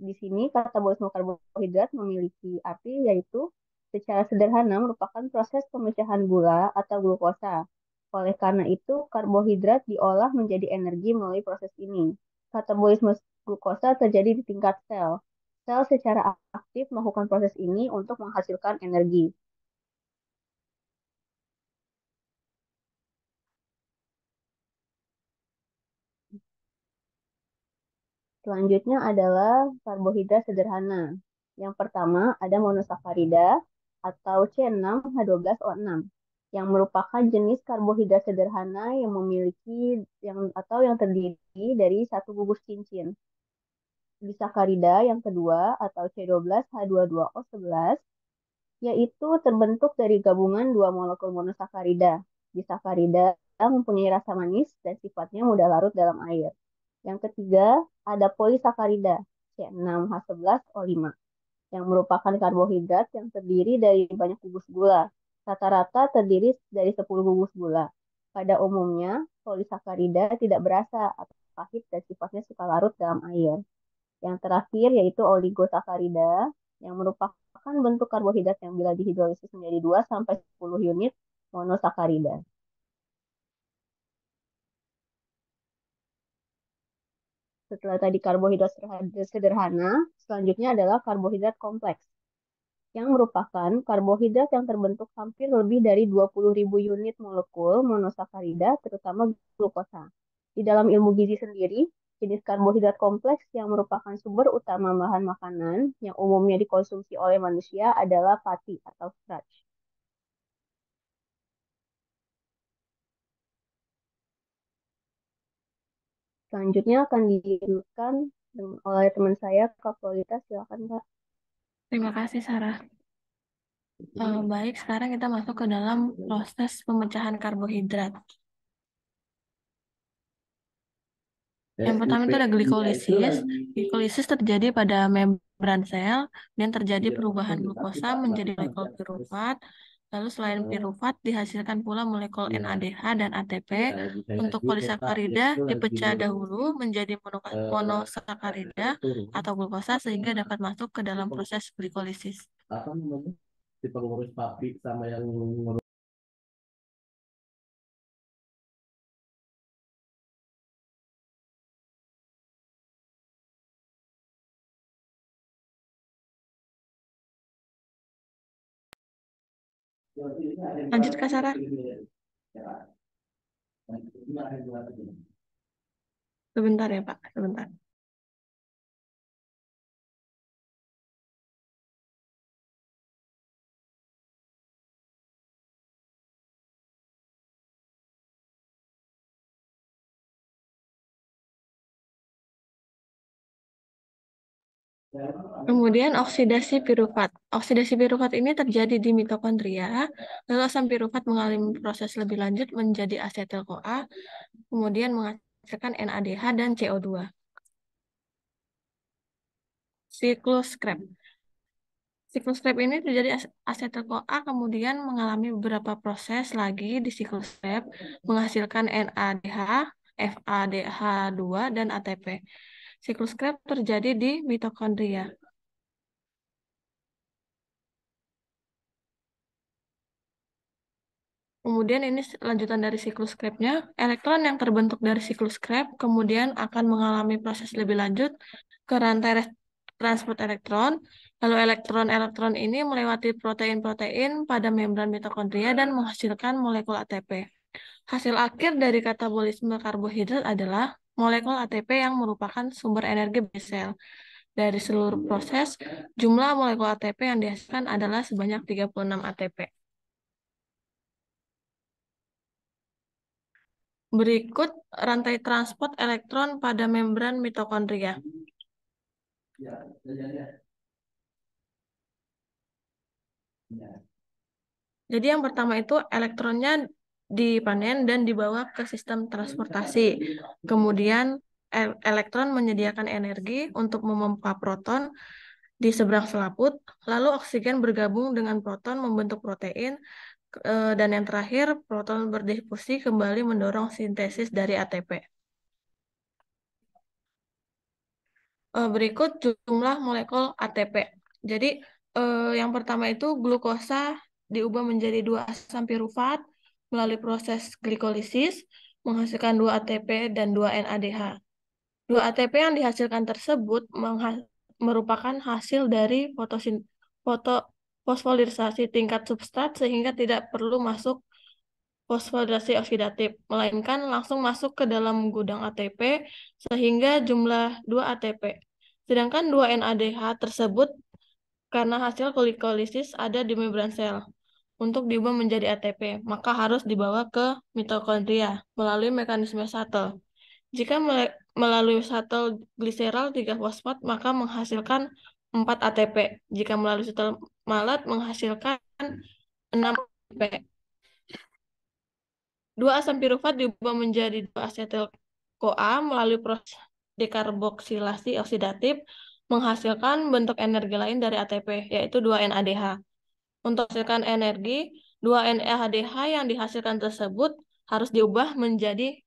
Di sini katabolisme karbohidrat memiliki arti yaitu secara sederhana merupakan proses pemecahan gula atau glukosa. Oleh karena itu, karbohidrat diolah menjadi energi melalui proses ini. Katabolisme glukosa terjadi di tingkat sel. Sel secara aktif melakukan proses ini untuk menghasilkan energi. Selanjutnya adalah karbohidrat sederhana. Yang pertama ada monosakarida atau C6H12O6 yang merupakan jenis karbohidrat sederhana yang memiliki yang terdiri dari satu gugus cincin. Disakarida yang kedua atau C12H22O11 yaitu terbentuk dari gabungan dua molekul monosakarida. Disakarida mempunyai rasa manis dan sifatnya mudah larut dalam air. Yang ketiga, ada polisakarida C6H11O5 yang merupakan karbohidrat yang terdiri dari banyak gugus gula. Rata-rata terdiri dari 10 gugus gula. Pada umumnya, polisakarida tidak berasa atau pahit dan sifatnya suka larut dalam air. Yang terakhir yaitu oligosakarida yang merupakan bentuk karbohidrat yang bila dihidrolisis menjadi 2 sampai 10 unit monosakarida. Setelah tadi karbohidrat sederhana, selanjutnya adalah karbohidrat kompleks, yang merupakan karbohidrat yang terbentuk hampir lebih dari 20.000 unit molekul monosakarida, terutama glukosa. Di dalam ilmu gizi sendiri, jenis karbohidrat kompleks yang merupakan sumber utama bahan makanan yang umumnya dikonsumsi oleh manusia adalah pati atau starch. Selanjutnya akan dijelaskan oleh teman saya, Kak Polita. Silakan, Kak. Terima kasih, Sarah. Baik, sekarang kita masuk ke dalam proses pemecahan karbohidrat. Yang pertama itu ada glikolisis. Glikolisis terjadi pada membran sel dan terjadi perubahan glukosa menjadi molekul pirufat. Lalu selain pirufat dihasilkan pula molekul NADH dan ATP. Untuk polisakarida dipecah dahulu menjadi monosakarida atau glukosa sehingga dapat masuk ke dalam proses glikolisis. Apa namanya? Si pengurus pabrik sama yang ngurus. Lanjut, Kak Sarah. Sebentar ya, Pak. Sebentar. Kemudian oksidasi pirufat. Oksidasi pirufat ini terjadi di mitokondria. Lalu asam pirufat mengalami proses lebih lanjut menjadi asetil-CoA, kemudian menghasilkan NADH dan CO2. Siklus Krebs. Siklus Krebs ini terjadi asetil-CoA kemudian mengalami beberapa proses lagi di siklus Krebs menghasilkan NADH, FADH2 dan ATP. Siklus Krebs terjadi di mitokondria. Kemudian ini lanjutan dari siklus Krebs-nya. Elektron yang terbentuk dari siklus Krebs kemudian akan mengalami proses lebih lanjut ke rantai transport elektron. Lalu elektron-elektron ini melewati protein-protein pada membran mitokondria dan menghasilkan molekul ATP. Hasil akhir dari katabolisme karbohidrat adalah molekul ATP yang merupakan sumber energi bagi sel. Dari seluruh proses, jumlah molekul ATP yang dihasilkan adalah sebanyak 36 ATP. Berikut rantai transport elektron pada membran mitokondria. Jadi yang pertama itu elektronnya dipanen dan dibawa ke sistem transportasi. Kemudian elektron menyediakan energi untuk memompa proton di seberang selaput, lalu oksigen bergabung dengan proton membentuk protein, dan yang terakhir proton berdifusi kembali mendorong sintesis dari ATP. Berikut jumlah molekul ATP. Jadi yang pertama itu glukosa diubah menjadi 2 asam pirufat melalui proses glikolisis menghasilkan 2 ATP dan 2 NADH. 2 ATP yang dihasilkan tersebut merupakan hasil dari fosforilisasi tingkat substrat sehingga tidak perlu masuk fosforilasi oksidatif, melainkan langsung masuk ke dalam gudang ATP sehingga jumlah 2 ATP. Sedangkan 2 NADH tersebut karena hasil glikolisis ada di membran sel. Untuk diubah menjadi ATP, maka harus dibawa ke mitokondria melalui mekanisme shuttle. Jika melalui shuttle gliserol 3 fosfat, maka menghasilkan 4 ATP. Jika melalui shuttle malat, menghasilkan 6 ATP. 2 asam pirufat diubah menjadi 2 asetil-CoA melalui proses dekarboksilasi oksidatif menghasilkan bentuk energi lain dari ATP, yaitu 2 NADH. Untuk menghasilkan energi, 2 NADH yang dihasilkan tersebut harus diubah menjadi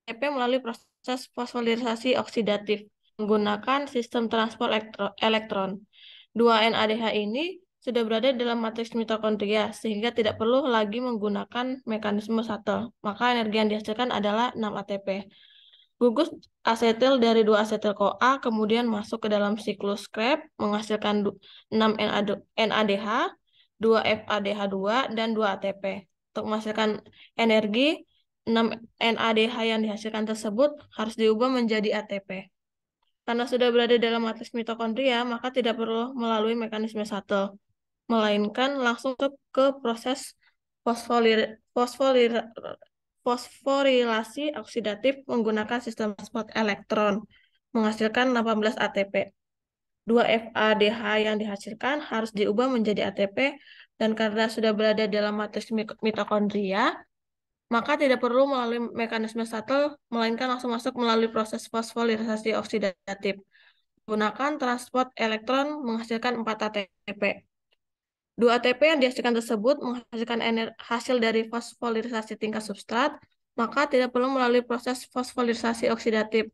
ATP melalui proses fosforilisasi oksidatif menggunakan sistem transport elektron. 2 NADH ini sudah berada dalam matriks mitokondria sehingga tidak perlu lagi menggunakan mekanisme shuttle. Maka energi yang dihasilkan adalah 6 ATP. Gugus asetil dari 2 asetil-CoA kemudian masuk ke dalam siklus Krebs menghasilkan 6 NADH, 2 FADH2 dan 2 ATP. Untuk menghasilkan energi, 6 NADH yang dihasilkan tersebut harus diubah menjadi ATP. Karena sudah berada dalam matriks mitokondria, maka tidak perlu melalui mekanisme shuttle, melainkan langsung ke proses fosforilasi oksidatif menggunakan sistem transport elektron, menghasilkan 18 ATP. 2 FADH yang dihasilkan harus diubah menjadi ATP, dan karena sudah berada dalam matriks mitokondria, maka tidak perlu melalui mekanisme shuttle, melainkan langsung masuk melalui proses fosforilisasi oksidatif. Gunakan transport elektron menghasilkan 4 ATP. 2 ATP yang dihasilkan tersebut menghasilkan hasil dari fosforilisasi tingkat substrat, maka tidak perlu melalui proses fosforilisasi oksidatif,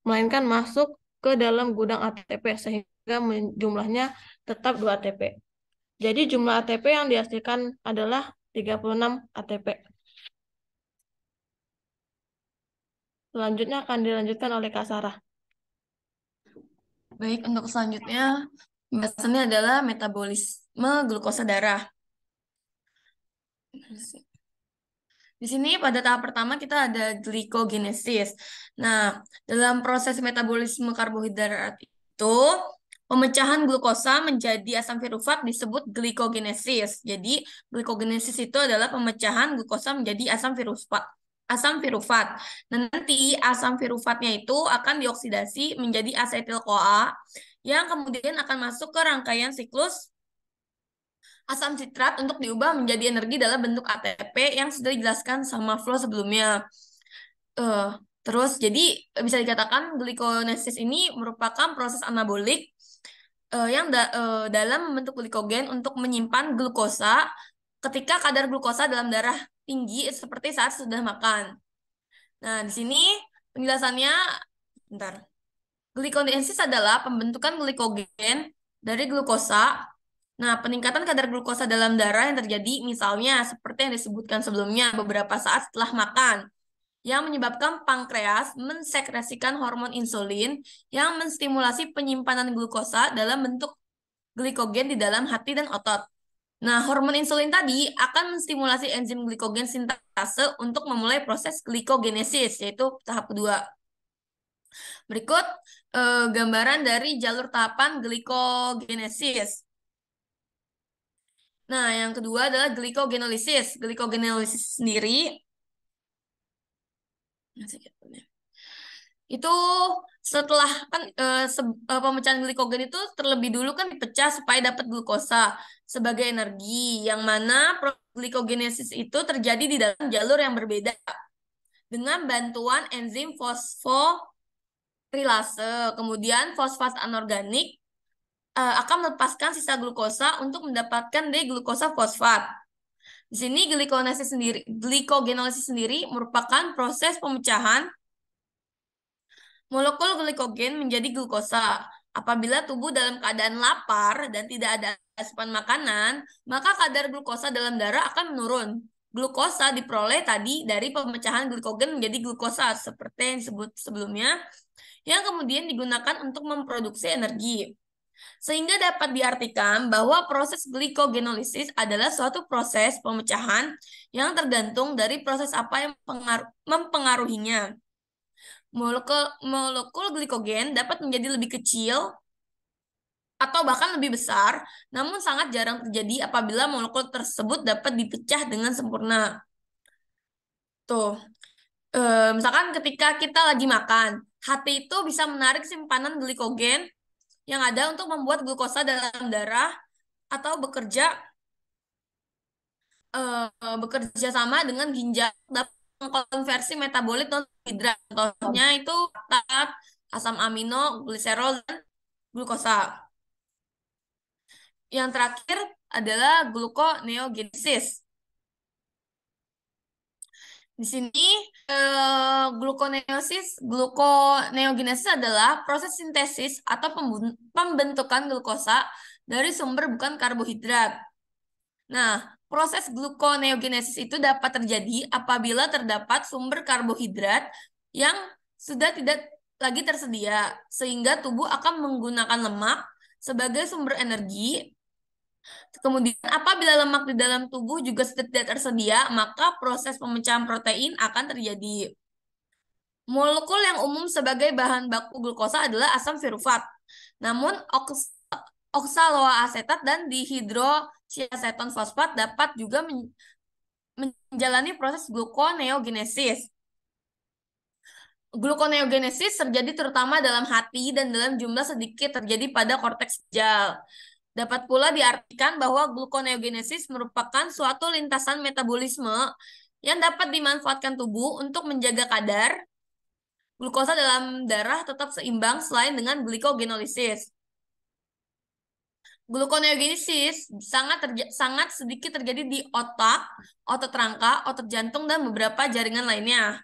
melainkan masuk ke dalam gudang ATP sehingga jumlahnya tetap 2 ATP. Jadi jumlah ATP yang dihasilkan adalah 36 ATP. Selanjutnya akan dilanjutkan oleh Kak Sarah. Baik, untuk selanjutnya pembahasannya adalah metabolisme glukosa darah. Di sini pada tahap pertama kita ada glikogenesis. Nah, dalam proses metabolisme karbohidrat itu, pemecahan glukosa menjadi asam pirufat disebut glikogenesis. Jadi, glikogenesis itu adalah pemecahan glukosa menjadi asam pirufat. Nah, nanti asam piruvatnya itu akan dioksidasi menjadi asetil-CoA yang kemudian akan masuk ke rangkaian siklus asam sitrat untuk diubah menjadi energi dalam bentuk ATP yang sudah dijelaskan sama Flo sebelumnya. Terus, jadi bisa dikatakan glikogenesis ini merupakan proses anabolik yang dalam membentuk glikogen untuk menyimpan glukosa ketika kadar glukosa dalam darah tinggi seperti saat sudah makan. Nah, di sini penjelasannya, bentar. Glikogenesis adalah pembentukan glikogen dari glukosa. Nah, peningkatan kadar glukosa dalam darah yang terjadi misalnya seperti yang disebutkan sebelumnya beberapa saat setelah makan, yang menyebabkan pankreas mensekresikan hormon insulin yang menstimulasi penyimpanan glukosa dalam bentuk glikogen di dalam hati dan otot. Nah, hormon insulin tadi akan menstimulasi enzim glikogen sintase untuk memulai proses glikogenesis, yaitu tahap kedua. Berikut gambaran dari jalur tahapan glikogenesis. Nah, yang kedua adalah glikogenolisis. Glikogenolisis sendiri itu Setelah kan pemecahan glikogen itu terlebih dulu kan dipecah supaya dapat glukosa sebagai energi, yang mana glikogenesis itu terjadi di dalam jalur yang berbeda dengan bantuan enzim fosforilase. Kemudian fosfat anorganik akan melepaskan sisa glukosa untuk mendapatkan D-glukosa fosfat. Di sini glikogenosis sendiri merupakan proses pemecahan molekul glikogen menjadi glukosa. Apabila tubuh dalam keadaan lapar dan tidak ada asupan makanan, maka kadar glukosa dalam darah akan menurun. Glukosa diperoleh tadi dari pemecahan glikogen menjadi glukosa seperti yang disebut sebelumnya, yang kemudian digunakan untuk memproduksi energi. Sehingga dapat diartikan bahwa proses glikogenolisis adalah suatu proses pemecahan yang tergantung dari proses apa yang mempengaruhinya. Molekul glikogen dapat menjadi lebih kecil atau bahkan lebih besar, namun sangat jarang terjadi apabila molekul tersebut dapat dipecah dengan sempurna. Tuh, misalkan ketika kita lagi makan, hati itu bisa menarik simpanan glikogen yang ada untuk membuat glukosa dalam darah atau bekerja sama dengan ginjal dapat mengkonversi metabolit non hidrat. Contohnya itu laktat, asam amino, gliserol, dan glukosa. Yang terakhir adalah gluconeogenesis. Di sini gluconeogenesis adalah proses sintesis atau pembentukan glukosa dari sumber bukan karbohidrat. Nah, proses gluconeogenesis itu dapat terjadi apabila terdapat sumber karbohidrat yang sudah tidak lagi tersedia, sehingga tubuh akan menggunakan lemak sebagai sumber energi. Kemudian, apabila lemak di dalam tubuh juga sudah tidak tersedia, maka proses pemecahan protein akan terjadi. Molekul yang umum sebagai bahan baku glukosa adalah asam pirufat. Namun, oksaloasetat dan dihidroksiaseton fosfat dapat juga menjalani proses gluconeogenesis. Gluconeogenesis terjadi terutama dalam hati dan dalam jumlah sedikit terjadi pada korteks ginjal. Dapat pula diartikan bahwa gluconeogenesis merupakan suatu lintasan metabolisme yang dapat dimanfaatkan tubuh untuk menjaga kadar glukosa dalam darah tetap seimbang selain dengan glikogenolisis. Gluconeogenesis sangat sedikit terjadi di otak, otot rangka, otot jantung, dan beberapa jaringan lainnya.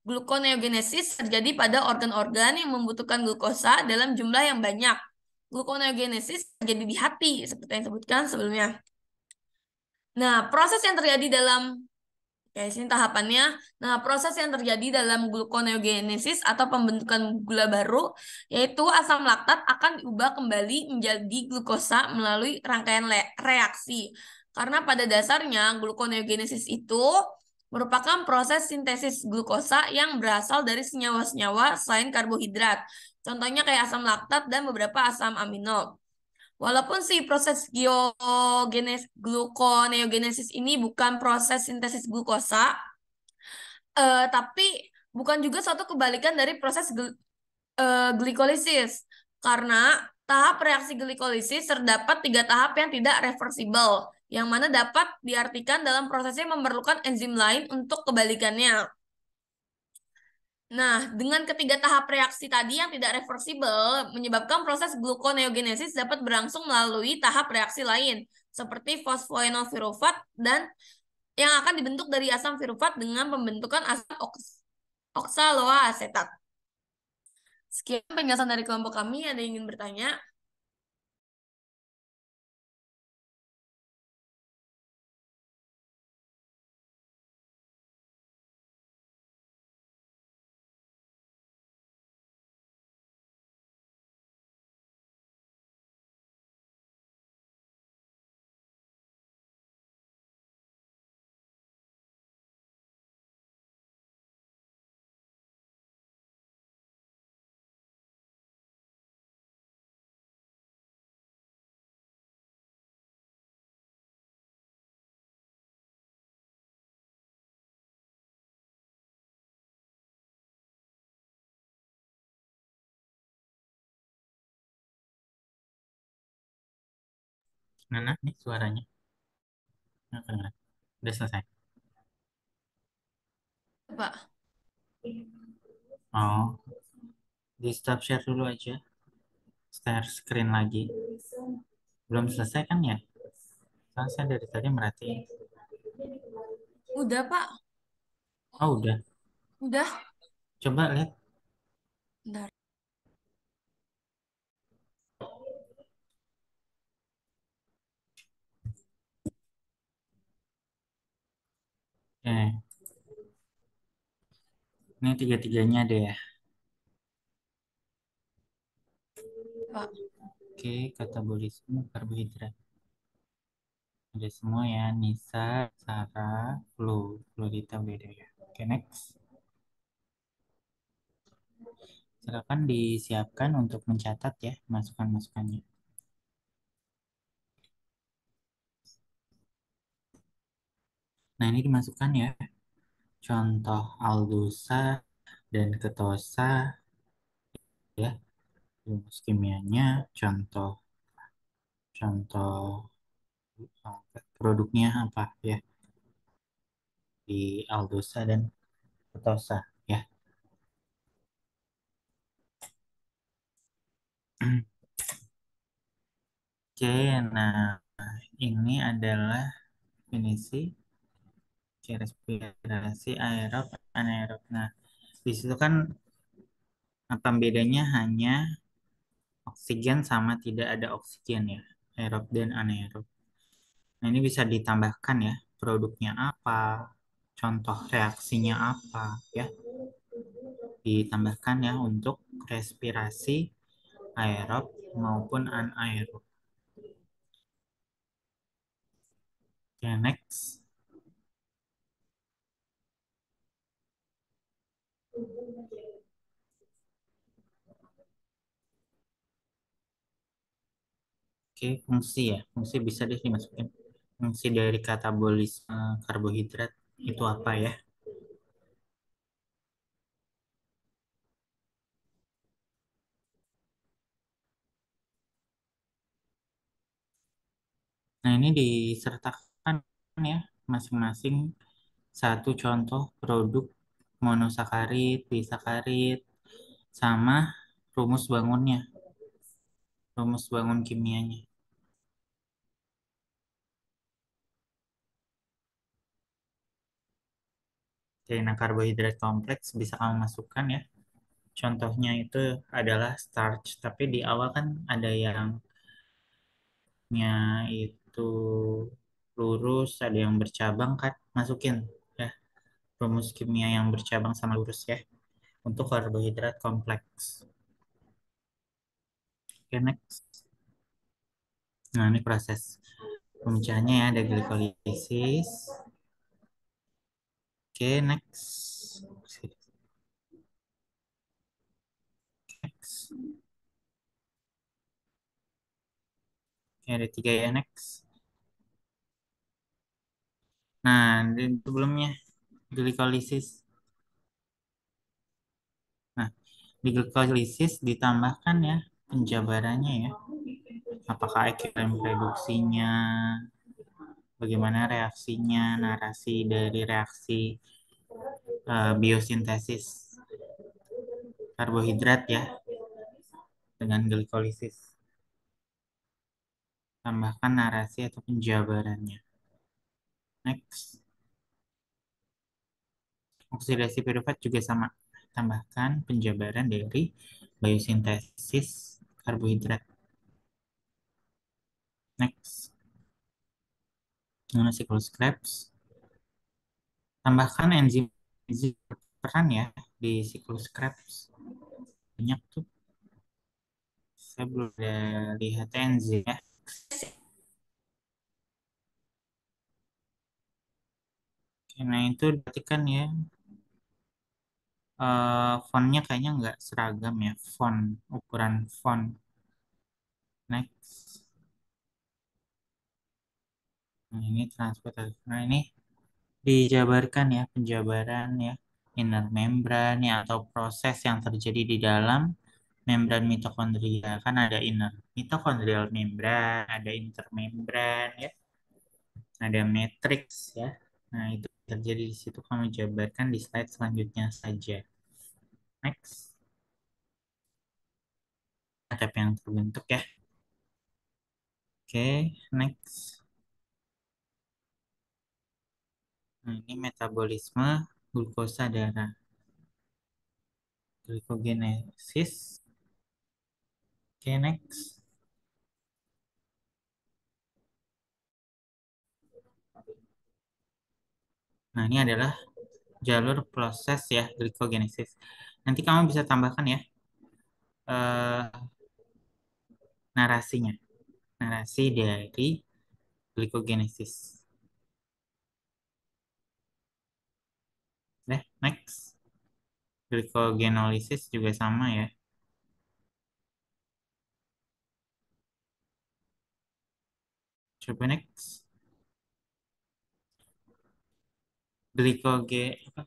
Gluconeogenesis terjadi pada organ-organ yang membutuhkan glukosa dalam jumlah yang banyak. Gluconeogenesis terjadi di hati, seperti yang disebutkan sebelumnya. Nah, proses yang terjadi dalam sini tahapannya. Nah, proses yang terjadi dalam gluconeogenesis atau pembentukan gula baru, yaitu asam laktat akan diubah kembali menjadi glukosa melalui rangkaian reaksi. Karena pada dasarnya gluconeogenesis itu merupakan proses sintesis glukosa yang berasal dari senyawa-senyawa selain karbohidrat. Contohnya kayak asam laktat dan beberapa asam amino. Walaupun si proses gluconeogenesis ini bukan proses sintesis glukosa, tapi bukan juga suatu kebalikan dari proses glikolisis. Karena tahap reaksi glikolisis terdapat 3 tahap yang tidak reversibel, yang mana dapat diartikan dalam prosesnya memerlukan enzim lain untuk kebalikannya. Nah, dengan ketiga tahap reaksi tadi yang tidak reversibel, menyebabkan proses gluconeogenesis dapat berlangsung melalui tahap reaksi lain, seperti fosfoenolpirufat dan yang akan dibentuk dari asam pirufat dengan pembentukan asam oksaloasetat. Sekian penjelasan dari kelompok kami. Ada yang ingin bertanya? Mana nih suaranya? Nggak kedengeran. Udah selesai. Pak. Oh, di stop share dulu aja. Share screen lagi. Belum selesai kan ya? Soalnya saya dari tadi merhatiin. Udah, Pak. Oh, udah. Udah. Coba lihat. Bentar. Eh, ini tiga-tiganya deh ya. Pak. Oke, katabolisme karbohidrat. Ada semua ya, Nisa, Sarah, Florita beda ya. Oke, next. Silakan disiapkan untuk mencatat ya masukan-masukannya. Nah, ini dimasukkan ya. Contoh aldosa dan ketosa ya. Rumus kimianya, contoh contoh produknya apa ya di aldosa dan ketosa ya. Oke, nah ini adalah definisi respirasi aerob anaerob. Nah, di situ kan apa bedanya hanya oksigen sama tidak ada oksigen ya, aerob dan anaerob. Nah, ini bisa ditambahkan ya, produknya apa, contoh reaksinya apa ya, ditambahkan ya untuk respirasi aerob maupun anaerob. Oke, next. Oke, fungsi ya. Fungsi bisa deh dimasukin. Fungsi dari katabolisme karbohidrat itu apa ya? Nah, ini disertakan ya masing-masing satu contoh produk monosakarid, disakarid, sama rumus bangunnya, rumus bangun kimianya. Oke, nah karbohidrat kompleks bisa kamu masukkan ya. Contohnya itu adalah starch, tapi di awal kan ada yang itu lurus, ada yang bercabang kan, masukin ya rumus kimia yang bercabang sama lurus ya untuk karbohidrat kompleks. Oke, next. Nah, ini proses pemecahannya ya, ada glikolisis. Oke, next. Next. Oke, ada tiga ya, next. Nah, sebelumnya glikolisis. Nah, di glikolisis ditambahkan ya penjabarannya ya. Apakah ekvilibrim reduksinya, bagaimana reaksinya, narasi dari reaksi biosintesis karbohidrat ya dengan glikolisis. Tambahkan narasi atau penjabarannya. Next. Oksidasi piruvat juga sama. Tambahkan penjabaran dari biosintesis karbohidrat. Next. Dengan siklus Krebs. Tambahkan enzim peran ya di siklus Krebs. Banyak tuh. Saya belum ada lihat enzim ya. Oke, nah itu berarti kan ya fontnya kayaknya nggak seragam ya. Font, ukuran font. Next. Nah ini transportasi. Nah ini dijabarkan ya penjabaran ya inner membrane ya, atau proses yang terjadi di dalam membran mitokondria. Kan ada inner mitokondrial membran, ada intermembran ya, ada matrix ya. Nah, itu terjadi di situ, kamu jabarkan di slide selanjutnya saja. Next. Atap yang terbentuk ya. Oke, next. Nah, ini metabolisme glukosa darah. Glikogenesis. Oke, next. Nah, ini adalah jalur proses ya, glikogenesis. Nanti kamu bisa tambahkan ya narasinya. Narasi dari glikogenesis. Next. Glikogenolisis juga sama ya. Coba next. Apa?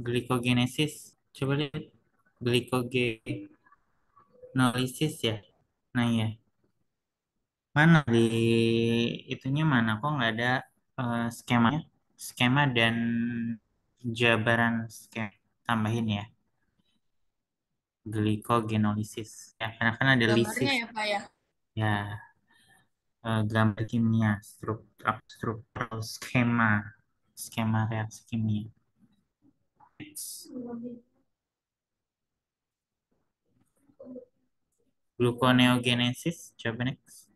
Glikogenesis. Coba lihat. Glycogenolisis ya. Nah ya. Mana di itunya mana? Kok nggak ada skemanya? Skema dan jabaran skema. Tambahin ya. Glikogenolisis. Ya, karena kan ada Gambarnya lisis. ya, Pak ya. Ya, gambar kimia, struktur, skema, skema reaksi kimia. Gluconeogenesis, coba next.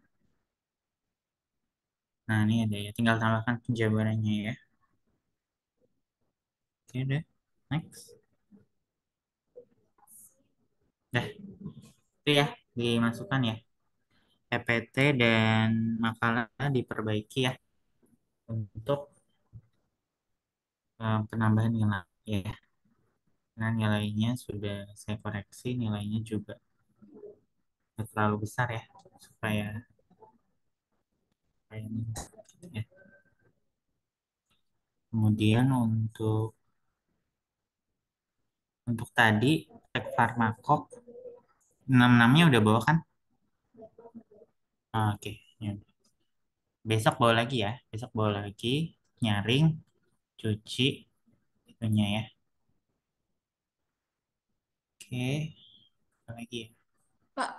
Nah, ini ada ya, tinggal tambahkan penjabarannya ya. Oke deh, next. Dah, itu ya, dimasukkan ya. PPT dan makalah diperbaiki ya untuk penambahan nilai ya. Nah, nilainya sudah saya koreksi, nilainya juga tidak terlalu besar ya, supaya ini ya. Kemudian untuk tadi tek farmakok 66-nya udah bawa kan? Oke, ya. Besok bawa lagi ya. Besok bawa lagi, nyaring, cuci itunya ya. Oke, apa lagi ya? Pak,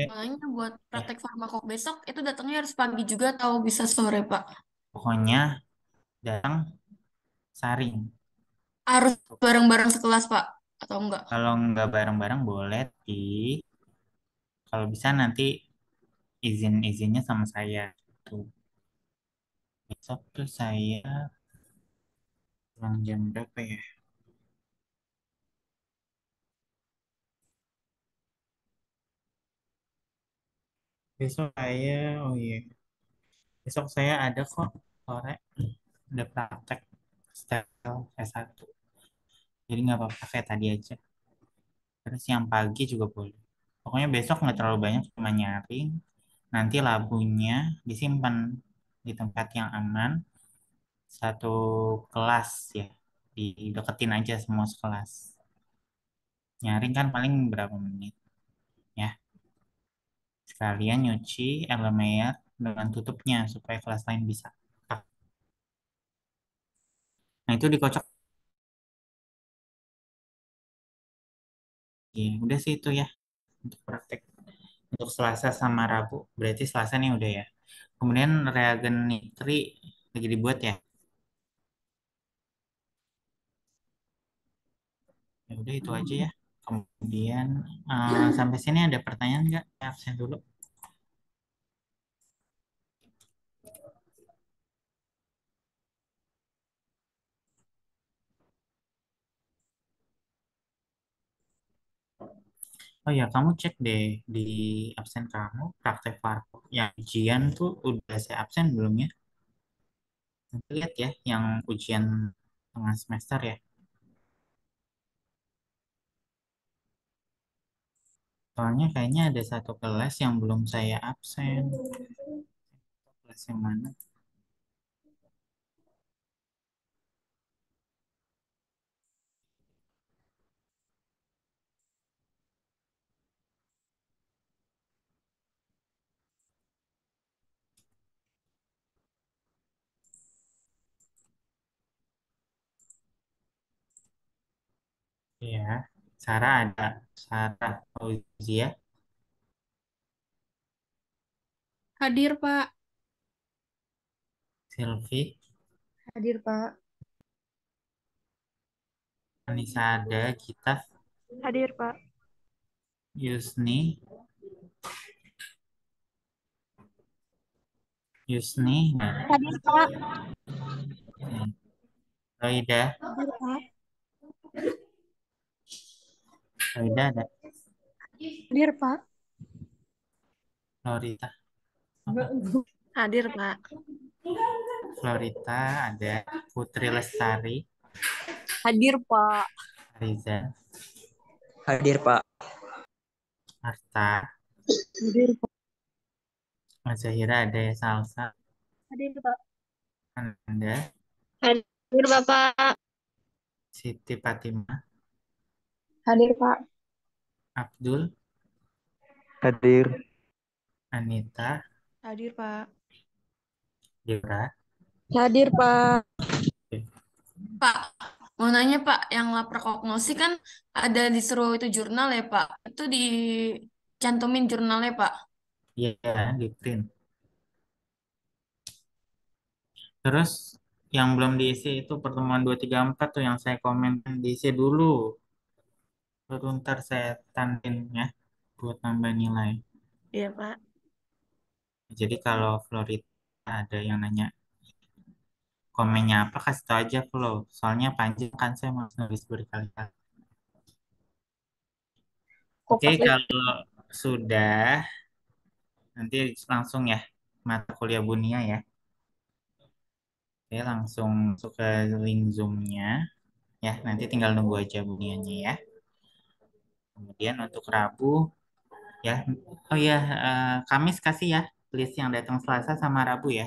Oke, makanya buat ya. praktek farmakop besok itu datangnya harus pagi juga atau bisa sore, Pak? Pokoknya datang saring. Harus bareng-bareng sekelas, Pak, atau enggak? Kalau nggak bareng-bareng boleh, tapi kalau bisa nanti izin-izinnya sama saya. Tuh. Besok tuh saya pulang jam berapa ya? Besok saya, oh iya, besok saya ada kok sore, ada praktek stel S1. Jadi nggak apa-apa kayak tadi aja. Terus yang pagi juga boleh. Pokoknya besok nggak terlalu banyak, cuma nyaring. Nanti labunya disimpan di tempat yang aman. Satu kelas ya. Dideketin aja semua sekelas. Nyaring kan paling berapa menit ya. Sekalian nyuci elemer dengan tutupnya supaya kelas lain bisa. Nah itu dikocok. Ya, udah sih itu ya untuk praktek. Untuk Selasa sama Rabu. Berarti Selasa nih udah ya. Kemudian reagen nitri lagi dibuat ya. Ya udah itu aja ya. Kemudian sampai sini ada pertanyaan nggak? Saya absen dulu. Oh ya, kamu cek deh di absen kamu praktek Farko. Yang ujian tuh udah saya absen belum ya? Nanti lihat ya yang ujian tengah semester ya. Soalnya kayaknya ada satu kelas yang belum saya absen. Kelas yang mana? Ya, Sarah ada. Sarah Fauzia, Hadir, Pak. Silvi, Hadir, Pak. Anissa ada, Gita, Hadir, Pak. Yusni, Yusni, nah, Hadir, Pak. Roida, Hadir, Pak. Roida ada, Hadir, Pak. Florita, Hadir, Pak. Florita ada, Putri Lestari, Hadir, Pak. Riza, Hadir, Pak. Marta, Hadir, Pak. Zahira ada ya, Salsa, Hadir, Pak. Anda, Hadir, Bapak. Siti Fatimah, Hadir, Pak. Abdul, Hadir. Anita, Hadir, Pak. Dora. Hadir, Pak. Pak, mau nanya Pak, yang lapor kognosi kan ada disuruh itu jurnal ya Pak. Itu dicantumin jurnalnya Pak. Iya, di print. Terus yang belum diisi itu pertemuan 2, 3, 4 tuh yang saya komen diisi dulu. Baru ntar saya tandin ya buat nambah nilai. Iya, Pak. Jadi kalau Florid ada yang nanya komennya apa, kasih tau aja Flo. Soalnya panjang kan saya mau nulis berkali-kali. Oke, kalau sudah nanti langsung ya mata kuliah Bunia ya. Oke, langsung masuk ke link Zoom-nya. Ya, nanti tinggal nunggu aja Bunianya ya. Kemudian untuk Rabu ya. Oh ya, Kamis kasih ya list yang datang Selasa sama Rabu ya.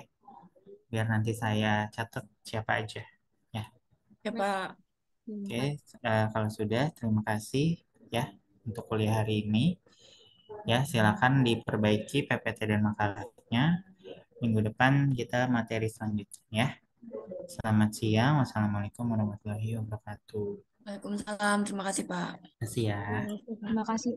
Biar nanti saya catat siapa aja. Ya, Ya Pak. oke. Kalau sudah, terima kasih ya untuk kuliah hari ini. Ya, silakan diperbaiki PPT dan makalahnya. Minggu depan kita materi selanjutnya ya. Selamat siang. Wassalamualaikum warahmatullahi wabarakatuh. Waalaikumsalam. Terima kasih Pak. Terima kasih ya. Terima kasih.